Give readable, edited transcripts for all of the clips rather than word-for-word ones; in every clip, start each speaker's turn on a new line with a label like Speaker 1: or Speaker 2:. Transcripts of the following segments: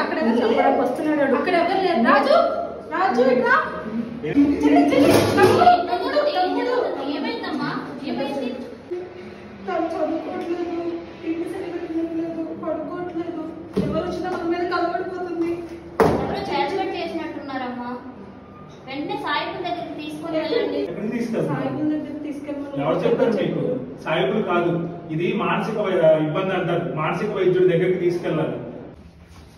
Speaker 1: అక్కడ వస్తున్నాడు. అక్కడ ఎవరు లేదు. రాజు రాజు ఇక్కడ ఏమైందమ్మా? ఏమైంది? చదువుకోవట్లేదు, ఇంటి సరిగ్గా పడుకోవట్లేదు, ఎవరు వచ్చినా మన మీద కలబడిపోతుంది. ఎవరో చేర్చబెట్టి చేసినట్టున్నారమ్మా. వెంటనే సాయిబుల్ దగ్గరికి తీసుకొని వెళ్ళండి. సాయిబుల్ దగ్గరికి తీసుకెళ్ళమని
Speaker 2: సాయిబుల్ కాదు, ఇది మానసిక ఇబ్బంది అంటారు. మానసిక వైద్యుడి దగ్గరికి తీసుకెళ్ళాలి.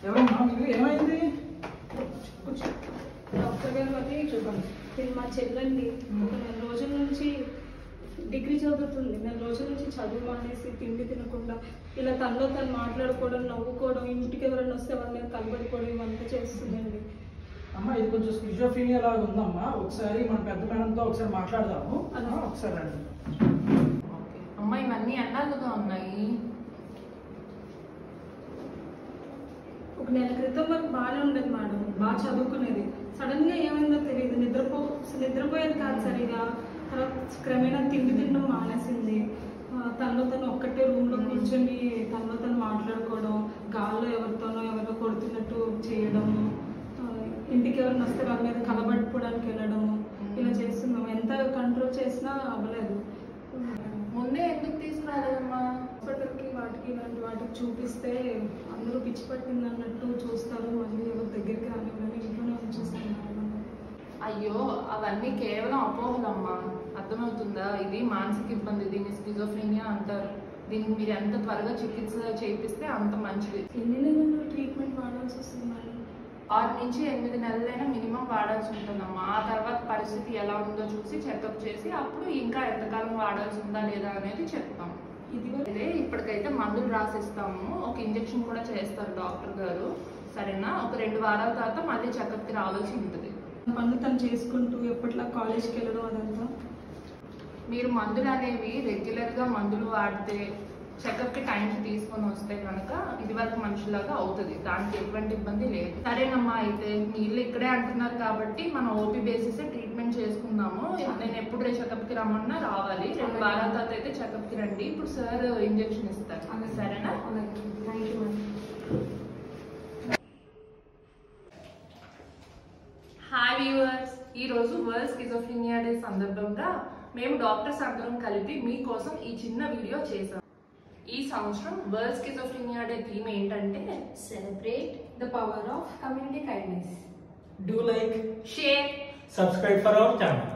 Speaker 3: ఏమైంది?
Speaker 1: డాక్టర్ గారు అది చూడండి, ఇది మా చెల్లండి. ఒక 4 రోజుల నుంచి డిగ్రీ చదువుతుంది. 4 రోజుల నుంచి చదువు మానేసి తిండి తినకుండా ఇలా తనలో తను మాట్లాడుకోవడం, నవ్వుకోవడం, ఇంటికి ఎవరైనా వస్తే వాళ్ళ మీద కలబడిపోవడం ఇవంతా చేస్తుందండి.
Speaker 3: అమ్మ ఇది కొంచెం స్కిజోఫ్రీనియా లాగా ఉందమ్మా. ఒకసారి మన పెద్ద మేడంతో ఒకసారి మాట్లాడదాము. ఒకసారి రండి.
Speaker 4: అమ్మ ఇవన్నీ ఎన్నాళ్ళుగా ఉన్నాయి?
Speaker 1: ఒక నెల క్రితం వరకు బాగానే ఉండేది మేడం, బాగా చదువుకునేది. సడన్ గా ఏమైందో తెలియదు. నిద్రపోయేది కాదు సరిగా. తర్వాత క్రమేణా తిండి తినడం మానేసింది. తనలో తను ఒక్కటే రూమ్ లో కూర్చొని తనలో తను మాట్లాడుకోవడం, గాల్లో ఎవరితో కొడుతున్నట్టు చేయడం, ఇంటికి ఎవరిని వస్తే వాళ్ళ మీద కలబడిపోవడానికి వెళ్ళడము, ఇలా చేస్తున్నాం. ఎంత కంట్రోల్ చేసినా అవ్వలేదు.
Speaker 4: ముందే ఎందుకు తీసుకురాలేదమ్మా?
Speaker 1: హాస్పిటల్కి వాటికి ఇలాంటి వాటికి చూపిస్తే అందరూ పిచ్చి పట్టింది అన్నట్టు చూస్తారు. మళ్ళీ ఎవరి దగ్గరికి రానివ్వని ఇంట్లోనే ఉంచేస్తాను.
Speaker 4: అయ్యో అవన్నీ కేవలం అపోహలమ్మా. అర్థమవుతుందా? ఇది మానసిక ఇబ్బంది, దీన్ని స్కిజోఫ్రీనియా అంటారు. దీనికి మీరు ఎంత త్వరగా చికిత్స చేయిస్తే అంత మంచిది.
Speaker 1: ఎన్ని నెలలు ట్రీట్మెంట్ వాడాల్సి వస్తుంది మేడం?
Speaker 4: 6 నుంచి 8 నెలలైనా మినిమం వాడాల్సి ఉంటుందమ్మా. ఆ తర్వాత పరిస్థితి ఎలా ఉందో చూసి చెకప్ చేసి అప్పుడు ఇంకా ఎంతకాలం వాడాల్సి ఉందా లేదా అనేది చెప్తాం. ఇదే ఇప్పటికైతే మందులు రాసిస్తాము, ఒక ఇంజెక్షన్ కూడా చేస్తారు డాక్టర్ గారు. సరేనా? ఒక 2 వారాల తర్వాత మళ్ళీ చెకప్కి రావాల్సి ఉంటుంది.
Speaker 1: పనులు తను చేసుకుంటూ ఎప్పట్లా కాలేజ్కి వెళ్ళడం అదంతా.
Speaker 4: మీరు మందులు అనేవి రెగ్యులర్గా మందులు వాడితే చెకప్కి టైంకి తీసుకొని వస్తే కనుక ఇది వరకు మనుషులాగా అవుతుంది. దానికి ఎటువంటి ఇబ్బంది లేదు. సరేనమ్మా, అయితే మీ ఇల్లు ఇక్కడే అంటున్నారు కాబట్టి మనం ఓపీ బేసిస్ ట్రీట్మెంట్ చేసుకుందాము. నేను ఎప్పుడు చెకప్కి రమ్మన్నా రావాలి. 2 వారాల తర్వాత అయితే చెకప్కి రండి. ఇప్పుడు సార్ ఇంజెక్షన్ ఇస్తారు. సరేనా?
Speaker 1: Thank you madam.
Speaker 4: Hi viewers, ఈరోజు వరల్డ్ స్కిజోఫ్రీనియా డే సందర్భంగా మేము డాక్టర్స్ అందరం కలిపి మీకోసం ఈ చిన్న వీడియో చేసాం. ఈ సంవత్సరం వరల్డ్ స్కిజోఫ్రీనియా డే థీమ్ ఏంటంటే
Speaker 1: celebrate the power of community kindness.
Speaker 3: Do like,
Speaker 4: share,
Speaker 2: Subscribe for our channel.